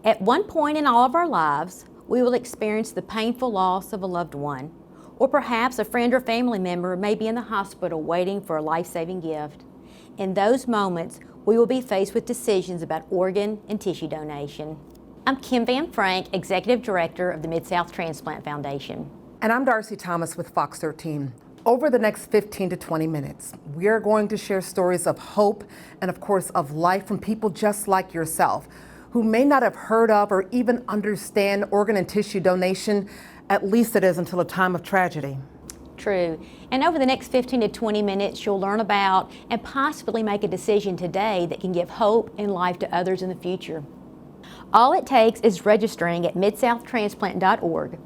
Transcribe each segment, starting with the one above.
At one point in all of our lives, we will experience the painful loss of a loved one, or perhaps a friend or family member may be in the hospital waiting for a life-saving gift. In those moments, we will be faced with decisions about organ and tissue donation. I'm Kim Van Frank, Executive Director of the Midsouth Transplant Foundation. And I'm Darcy Thomas with Fox 13. Over the next 15 to 20 minutes, we are going to share stories of hope and, of course, of life from people just like yourself, who may not have heard of or even understand organ and tissue donation, at least it is until a time of tragedy. True. And over the next 15 to 20 minutes, you'll learn about and possibly make a decision today that can give hope and life to others in the future. All it takes is registering at midsouth.transplant.org.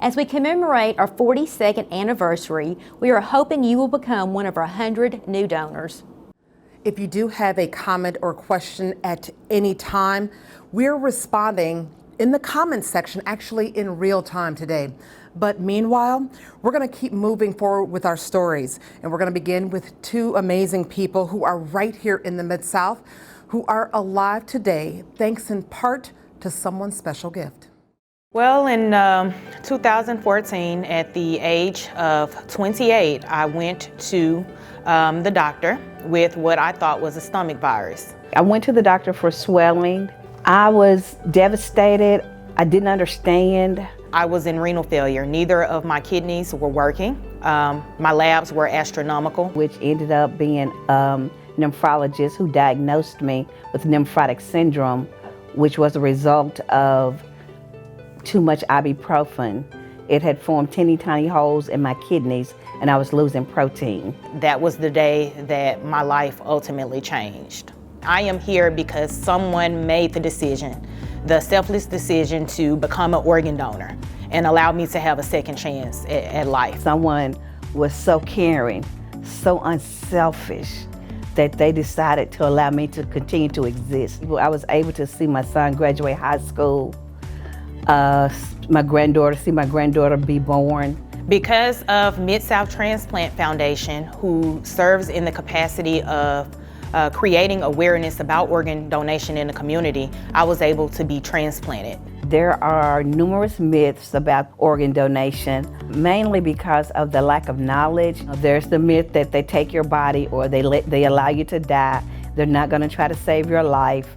As we commemorate our 42nd anniversary, we are hoping you will become one of our 100 new donors. If you do have a comment or question at any time, we're responding in the comments section, actually in real time today. But meanwhile, we're going to keep moving forward with our stories. And we're going to begin with two amazing people who are right here in the Mid-South, who are alive today, thanks in part to someone's special gift. Well, in 2014, at the age of 28, I went to the doctor with what I thought was a stomach virus. I went to the doctor for swelling. I was devastated. I didn't understand. I was in renal failure. Neither of my kidneys were working. My labs were astronomical. Which ended up being a nephrologist who diagnosed me with nephrotic syndrome, which was a result of too much ibuprofen. It had formed teeny tiny holes in my kidneys and I was losing protein. That was the day that my life ultimately changed. I am here because someone made the decision, the selfless decision to become an organ donor and allow me to have a second chance at life. Someone was so caring, so unselfish, that they decided to allow me to continue to exist. I was able to see my son graduate high school, see my granddaughter be born. Because of Midsouth Transplant Foundation, who serves in the capacity of creating awareness about organ donation in the community, I was able to be transplanted. There are numerous myths about organ donation, mainly because of the lack of knowledge. There's the myth that they take your body or they allow you to die. They're not going to try to save your life.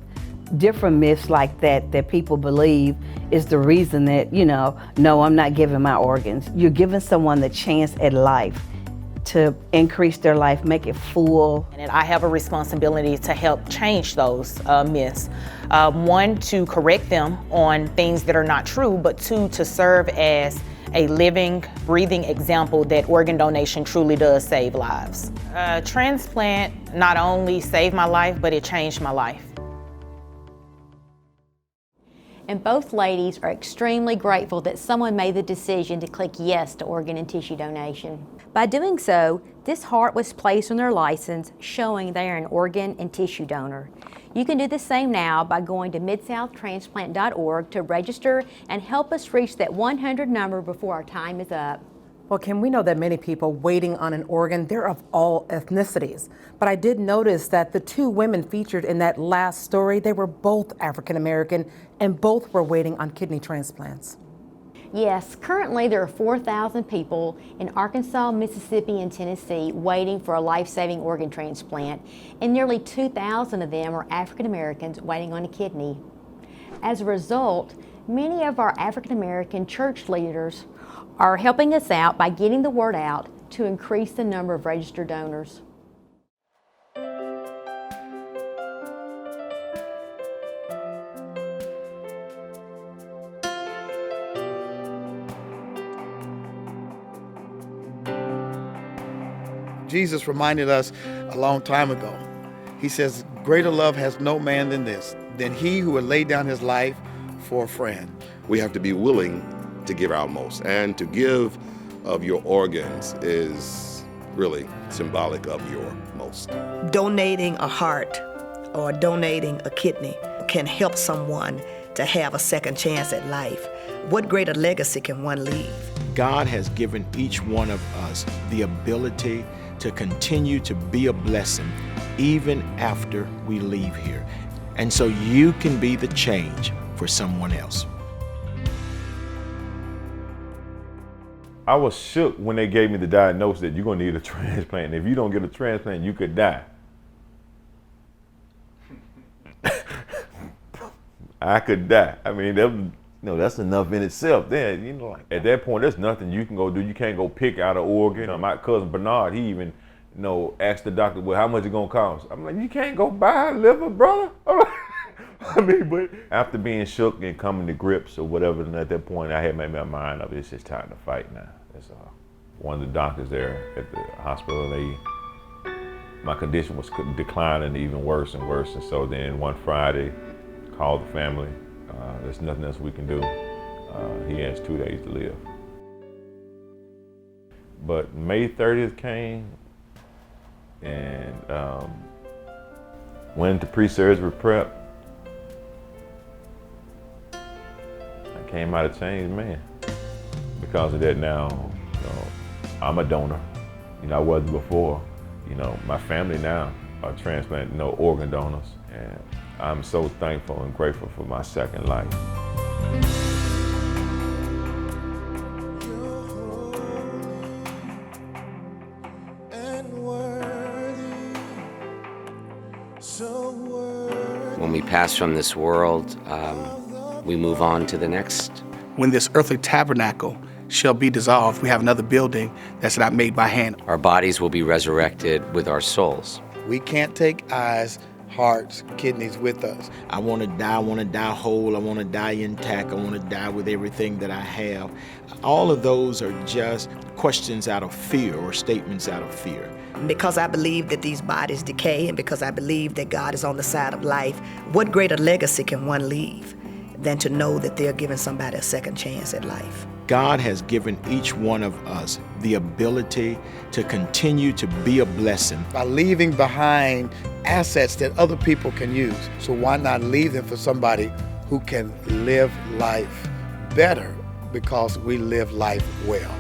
Different myths like that people believe is the reason that, no, I'm not giving my organs. You're giving someone the chance at life to increase their life, make it full. And I have a responsibility to help change those myths. One, to correct them on things that are not true, but two, to serve as a living, breathing example that organ donation truly does save lives. Transplant not only saved my life, but it changed my life. And both ladies are extremely grateful that someone made the decision to click yes to organ and tissue donation. By doing so, this heart was placed on their license showing they are an organ and tissue donor. You can do the same now by going to midsouth.transplant.org to register and help us reach that 100 number before our time is up. Well, Kim, we know that many people waiting on an organ, they're of all ethnicities. But I did notice that the two women featured in that last story, they were both African American and both were waiting on kidney transplants. Yes, currently there are 4,000 people in Arkansas, Mississippi, and Tennessee waiting for a life-saving organ transplant, and nearly 2,000 of them are African Americans waiting on a kidney. As a result, many of our African American church leaders are helping us out by getting the word out to increase the number of registered donors. Jesus reminded us a long time ago. He says, greater love has no man than this, than he who would lay down his life for a friend. We have to be willing to give our most, and to give of your organs is really symbolic of your most. Donating a heart or donating a kidney can help someone to have a second chance at life. What greater legacy can one leave? God has given each one of us the ability to continue to be a blessing even after we leave here. And so you can be the change for someone else. I was shook when they gave me the diagnosis that you're gonna need a transplant, and if you don't get a transplant, you could die. I could die. I mean, that's enough in itself. Then, like, at that point, there's nothing you can go do. You can't go pick out an organ. My cousin Bernard, he even, asked the doctor, well, how much it gonna cost? I'm like, you can't go buy a liver, brother. I mean, but after being shook and coming to grips or whatever, and at that point, I had made my mind up. It's just time to fight now. That's all. One of the doctors there at the hospital, my condition was declining even worse and worse. And so then one Friday, called the family. There's nothing else we can do. He has 2 days to live. But May 30th came, and went into pre-surgery prep. I came out a changed man. Because of that now, I'm a donor. I wasn't before. My family now are transplant, organ donors. And I'm so thankful and grateful for my second life. When we pass from this world, we move on to the next. When this earthly tabernacle shall be dissolved, we have another building that's not made by hand. Our bodies will be resurrected with our souls. We can't take eyes, hearts, kidneys with us. I want to die whole, I want to die intact, I want to die with everything that I have. All of those are just questions out of fear or statements out of fear. Because I believe that these bodies decay, and because I believe that God is on the side of life, what greater legacy can one leave than to know that they're giving somebody a second chance at life? God has given each one of us the ability to continue to be a blessing. By leaving behind assets that other people can use. So why not leave them for somebody who can live life better because we live life well?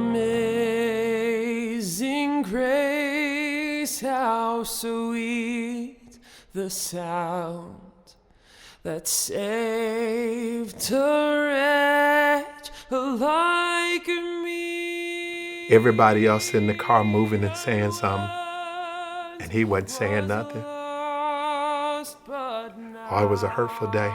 Amazing grace, how sweet the sound that saved a wretch like me. Everybody else in the car moving and saying something, and he wasn't saying nothing. Oh, it was a hurtful day.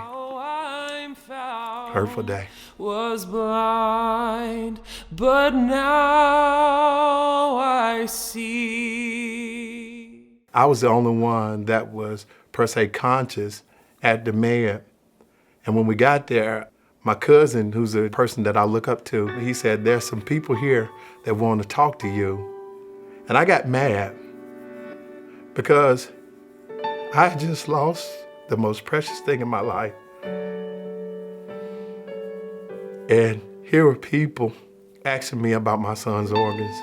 Hurtful day. Was blind, but now I see. I was the only one that was per se conscious at the med. And when we got there, my cousin, who's a person that I look up to, he said, there's some people here that want to talk to you. And I got mad because I had just lost the most precious thing in my life. And here were people asking me about my son's organs.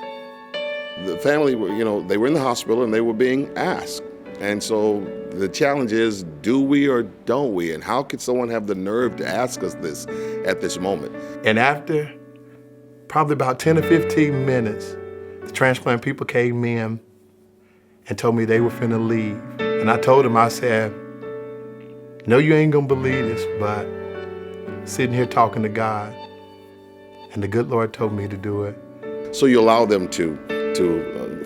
The family were, they were in the hospital and they were being asked. And so the challenge is, do we or don't we? And how could someone have the nerve to ask us this at this moment? And after probably about 10 or 15 minutes, the transplant people came in and told me they were finna leave. And I told them, I said, no, you ain't gonna believe this, but sitting here talking to God, and the good Lord told me to do it. So you allow them to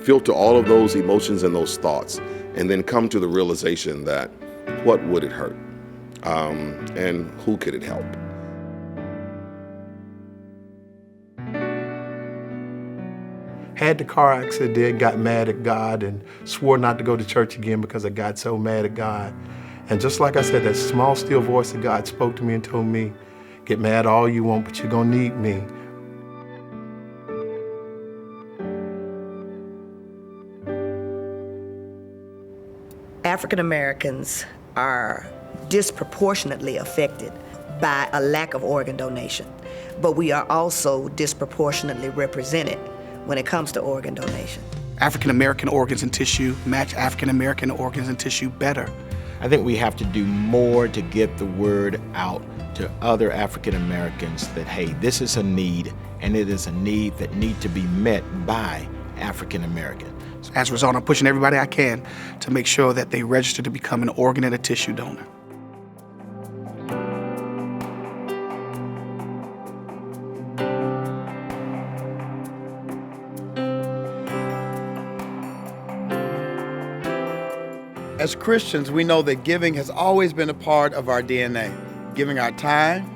filter all of those emotions and those thoughts, and then come to the realization that what would it hurt, and who could it help? Had the car accident, got mad at God, and swore not to go to church again because I got so mad at God. And just like I said, that small, still voice of God spoke to me and told me, get mad all you want, but you're gonna need me. African Americans are disproportionately affected by a lack of organ donation, but we are also disproportionately represented when it comes to organ donation. African American organs and tissue match African American organs and tissue better. I think we have to do more to get the word out to other African Americans that, hey, this is a need, and it is a need that needs to be met by African American. As a result, I'm pushing everybody I can to make sure that they register to become an organ and a tissue donor. As Christians, we know that giving has always been a part of our DNA. Giving our time,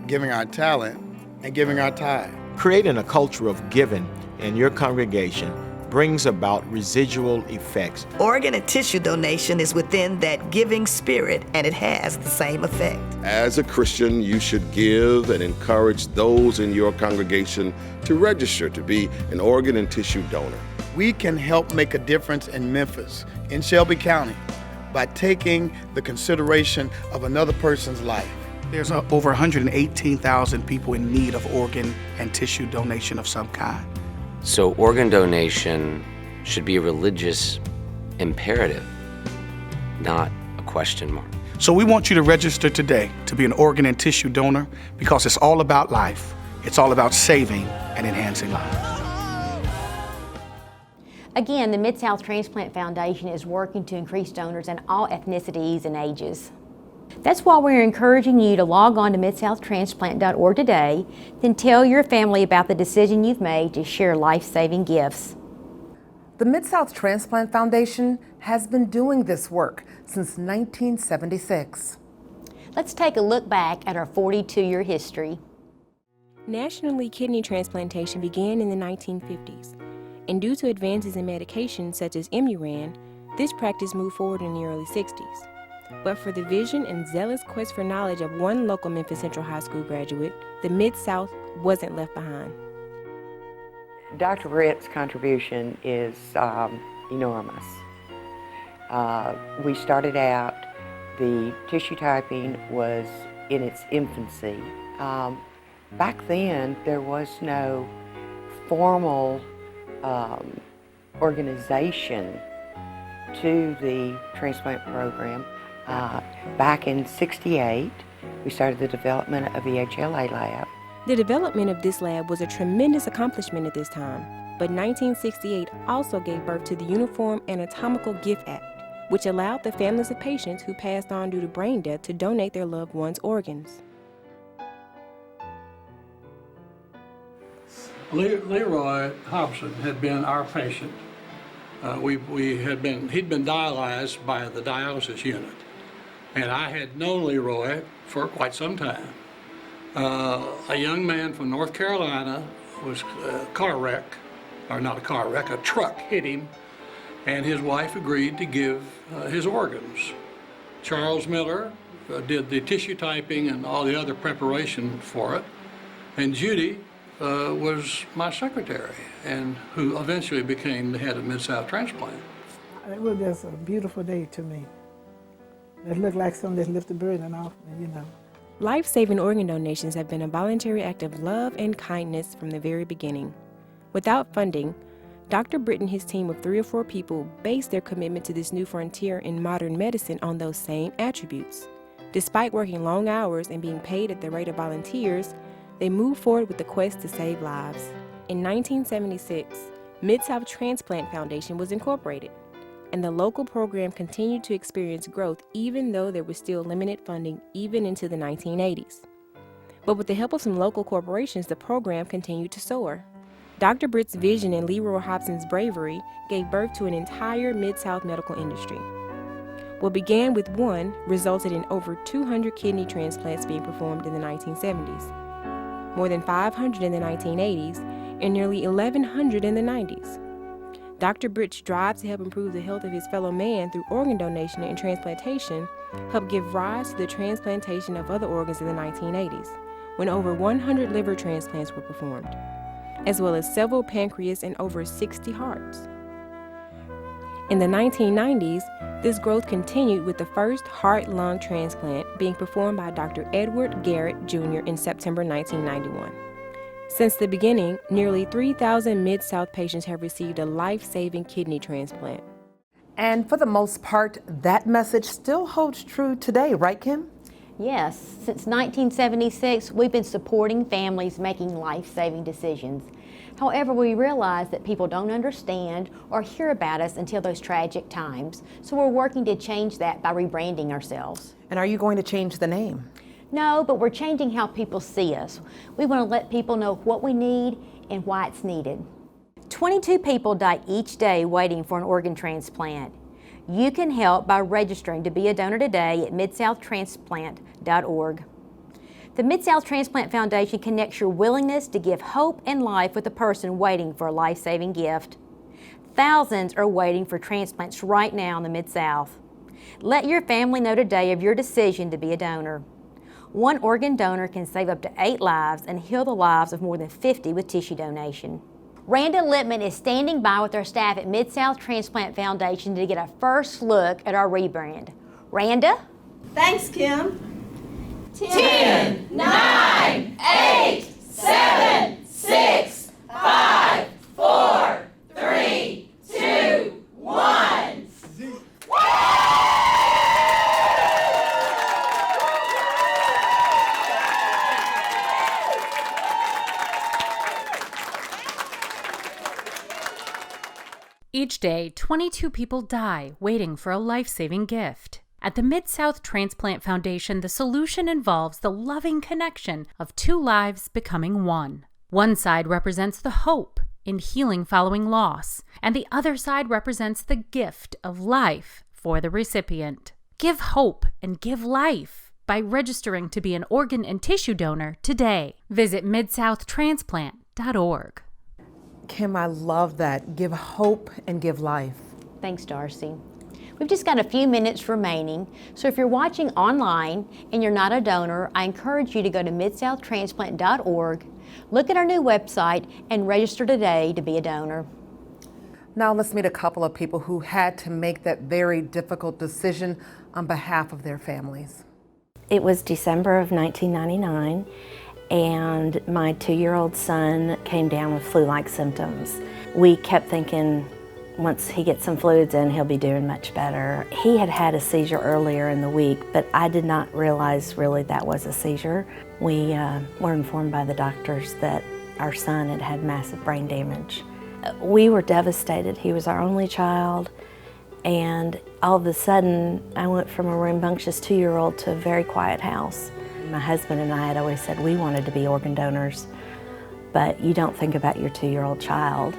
giving our talent, and giving our tithe. Creating a culture of giving in your congregation brings about residual effects. Organ and tissue donation is within that giving spirit, and it has the same effect. As a Christian, you should give and encourage those in your congregation to register to be an organ and tissue donor. We can help make a difference in Memphis, in Shelby County, by taking the consideration of another person's life. There's over 118,000 people in need of organ and tissue donation of some kind. So organ donation should be a religious imperative, not a question mark. So we want you to register today to be an organ and tissue donor because it's all about life. It's all about saving and enhancing life. Again, the Midsouth Transplant Foundation is working to increase donors in all ethnicities and ages. That's why we're encouraging you to log on to midsouhtransplant.org today, then tell your family about the decision you've made to share life-saving gifts. The Midsouth Transplant Foundation has been doing this work since 1976. Let's take a look back at our 42-year history. Nationally, kidney transplantation began in the 1950s, and due to advances in medications such as Imuran, this practice moved forward in the early 60s. But for the vision and zealous quest for knowledge of one local Memphis Central High School graduate, the Mid-South wasn't left behind. Dr. Britt's contribution is enormous. We started out, the tissue typing was in its infancy. Back then, there was no formal organization to the transplant program. Back in '68, we started the development of the HLA lab. The development of this lab was a tremendous accomplishment at this time, but 1968 also gave birth to the Uniform Anatomical Gift Act, which allowed the families of patients who passed on due to brain death to donate their loved ones' organs. Leroy Hobson had been our patient. He'd been dialyzed by the dialysis unit. And I had known Leroy for quite some time. A young man from North Carolina was a car wreck, or not a car wreck, a truck hit him, and his wife agreed to give his organs. Charles Miller did the tissue typing and all the other preparation for it, and Judy was my secretary, and who eventually became the head of Midsouth Transplant. It was just a beautiful day to me. It looked like something that lifted the burden off me, you know. Life-saving organ donations have been a voluntary act of love and kindness from the very beginning. Without funding, Dr. Britt and his team of 3 or 4 people based their commitment to this new frontier in modern medicine on those same attributes. Despite working long hours and being paid at the rate of volunteers, they moved forward with the quest to save lives. In 1976, Midsouth Transplant Foundation was incorporated, and the local program continued to experience growth even though there was still limited funding even into the 1980s. But with the help of some local corporations, the program continued to soar. Dr. Britt's vision and Leroy Hobson's bravery gave birth to an entire Mid-South medical industry. What began with one resulted in over 200 kidney transplants being performed in the 1970s, more than 500 in the 1980s, and nearly 1,100 in the 90s. Dr. Britt's drive to help improve the health of his fellow man through organ donation and transplantation helped give rise to the transplantation of other organs in the 1980s, when over 100 liver transplants were performed, as well as several pancreas and over 60 hearts. In the 1990s, this growth continued with the first heart-lung transplant being performed by Dr. Edward Garrett Jr. in September 1991. Since the beginning, nearly 3,000 Mid-South patients have received a life-saving kidney transplant. And for the most part, that message still holds true today, right, Kim? Yes, since 1976, we've been supporting families making life-saving decisions. However, we realize that people don't understand or hear about us until those tragic times, so we're working to change that by rebranding ourselves. And are you going to change the name? No, but we're changing how people see us. We want to let people know what we need and why it's needed. 22 people die each day waiting for an organ transplant. You can help by registering to be a donor today at midsouth.transplant.org. The Midsouth Transplant Foundation connects your willingness to give hope and life with a person waiting for a life-saving gift. Thousands are waiting for transplants right now in the Mid-South. Let your family know today of your decision to be a donor. One organ donor can save up to 8 lives and heal the lives of more than 50 with tissue donation. Randa Lippman is standing by with our staff at Midsouth Transplant Foundation to get a first look at our rebrand. Randa? Thanks, Kim. 10, 9, 8, 7, 6, 5, 4, 3, 2, 1. Each day, 22 people die waiting for a life-saving gift. At the Midsouth Transplant Foundation, the solution involves the loving connection of 2 lives becoming one. One side represents the hope in healing following loss, and the other side represents the gift of life for the recipient. Give hope and give life by registering to be an organ and tissue donor today. Visit midsouth.transplant.org. Kim, I love that. Give hope and give life. Thanks, Darcy. We've just got a few minutes remaining, so if you're watching online and you're not a donor, I encourage you to go to midsouth.transplant.org, look at our new website, and register today to be a donor. Now let's meet a couple of people who had to make that very difficult decision on behalf of their families. It was December of 1999, and my 2-year-old son came down with flu-like symptoms. We kept thinking, once he gets some fluids in, he'll be doing much better. He had had a seizure earlier in the week, but I did not realize really that was a seizure. We were informed by the doctors that our son had had massive brain damage. We were devastated. He was our only child, and all of a sudden, I went from a rambunctious 2-year-old to a very quiet house. My husband and I had always said we wanted to be organ donors, but you don't think about your 2-year-old child.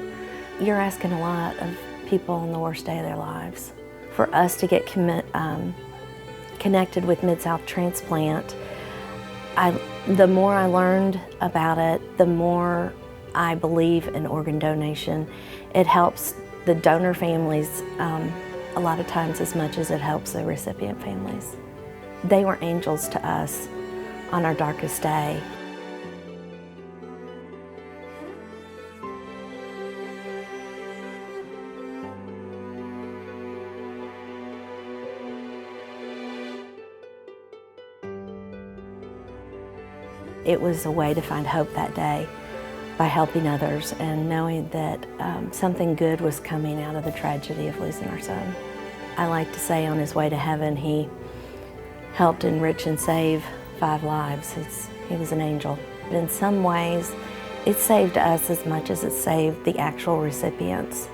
You're asking a lot of people on the worst day of their lives. For us to get connected with Midsouth Transplant, the more I learned about it, the more I believe in organ donation. It helps the donor families a lot of times as much as it helps the recipient families. They were angels to us on our darkest day. It was a way to find hope that day by helping others and knowing that something good was coming out of the tragedy of losing our son. I like to say on his way to heaven, he helped enrich and save 5 lives. He was an angel. But in some ways, it saved us as much as it saved the actual recipients.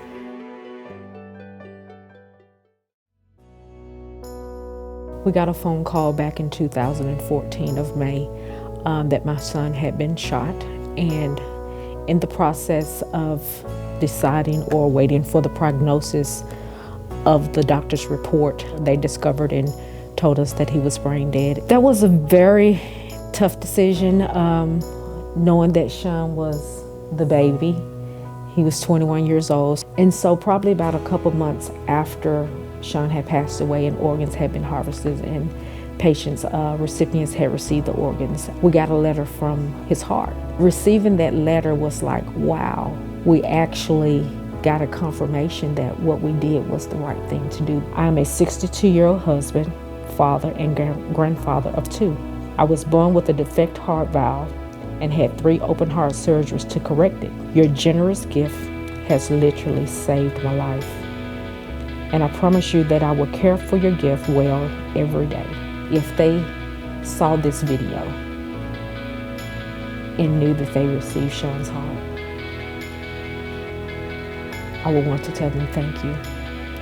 We got a phone call back in 2014 of May that my son had been shot, and in the process of deciding or waiting for the prognosis of the doctor's report, they discovered and told us that he was brain dead. That was a very tough decision, knowing that Sean was the baby. He was 21 years old. And so probably about a couple months after Sean had passed away and organs had been harvested and recipients had received the organs, we got a letter from his heart. Receiving that letter was like, wow, we actually got a confirmation that what we did was the right thing to do. I'm a 62-year-old husband, father, and grandfather of 2. I was born with a defect heart valve and had 3 open heart surgeries to correct it. Your generous gift has literally saved my life. And I promise you that I will care for your gift well every day. If they saw this video and knew that they received Sean's heart, I would want to tell them thank you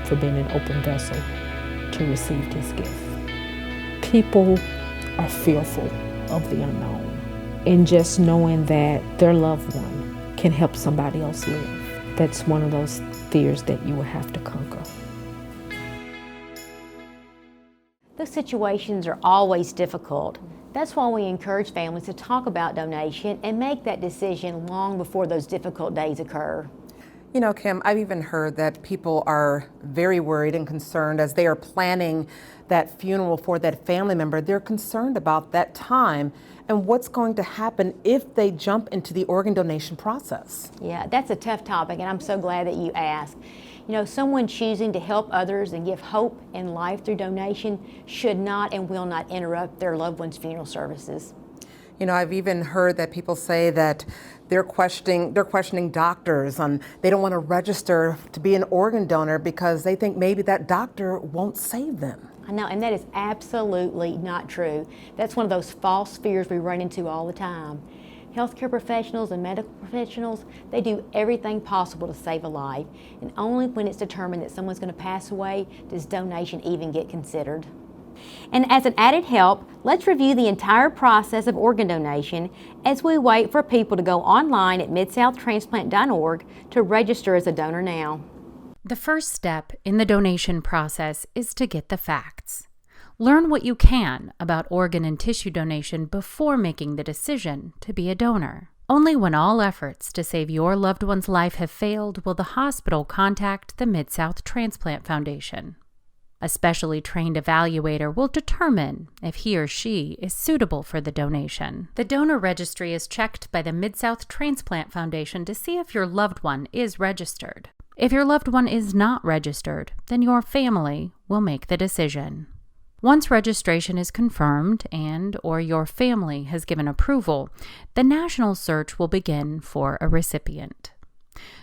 for being an open vessel to receive this gift. People are fearful of the unknown, and just knowing that their loved one can help somebody else live, that's one of those fears that you will have to conquer. Those situations are always difficult. That's why we encourage families to talk about donation and make that decision long before those difficult days occur. You know, Kim, I've even heard that people are very worried and concerned as they are planning that funeral for that family member. They're concerned about that time and what's going to happen if they jump into the organ donation process. Yeah, that's a tough topic, and I'm so glad that you asked. You know, someone choosing to help others and give hope and life through donation should not and will not interrupt their loved one's funeral services. You know, I've even heard that people say that they're questioning doctors and they don't want to register to be an organ donor because they think maybe that doctor won't save them. I know, and that is absolutely not true. That's one of those false fears we run into all the time. Healthcare professionals and medical professionals, they do everything possible to save a life, and only when it's determined that someone's going to pass away does donation even get considered. And as an added help, let's review the entire process of organ donation as we wait for people to go online at midsouth-transplant.org to register as a donor now. The first step in the donation process is to get the facts. Learn what you can about organ and tissue donation before making the decision to be a donor. Only when all efforts to save your loved one's life have failed will the hospital contact the Midsouth Transplant Foundation. A specially trained evaluator will determine if he or she is suitable for the donation. The donor registry is checked by the Midsouth Transplant Foundation to see if your loved one is registered. If your loved one is not registered, then your family will make the decision. Once registration is confirmed and/or your family has given approval, the national search will begin for a recipient.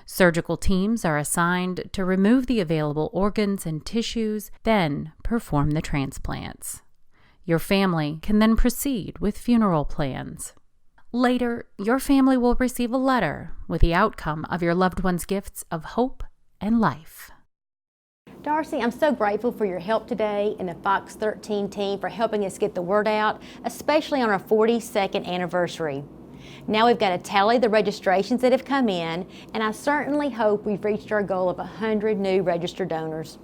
Surgical teams are assigned to remove the available organs and tissues, then perform the transplants. Your family can then proceed with funeral plans. Later, your family will receive a letter with the outcome of your loved one's gifts of hope and life. Darcy, I'm so grateful for your help today and the Fox 13 team for helping us get the word out, especially on our 42nd anniversary. Now we've got to tally the registrations that have come in, and I certainly hope we've reached our goal of 100 new registered donors.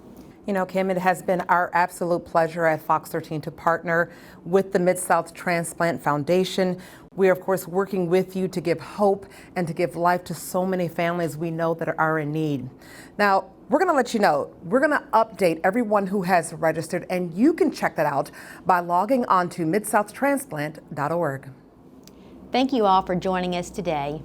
You know, Kim, it has been our absolute pleasure at Fox 13 to partner with the Midsouth Transplant Foundation. We are, of course, working with you to give hope and to give life to so many families we know that are in need. Now, we're going to let you know, we're going to update everyone who has registered, and you can check that out by logging on to midsouth-transplant.org. Thank you all for joining us today.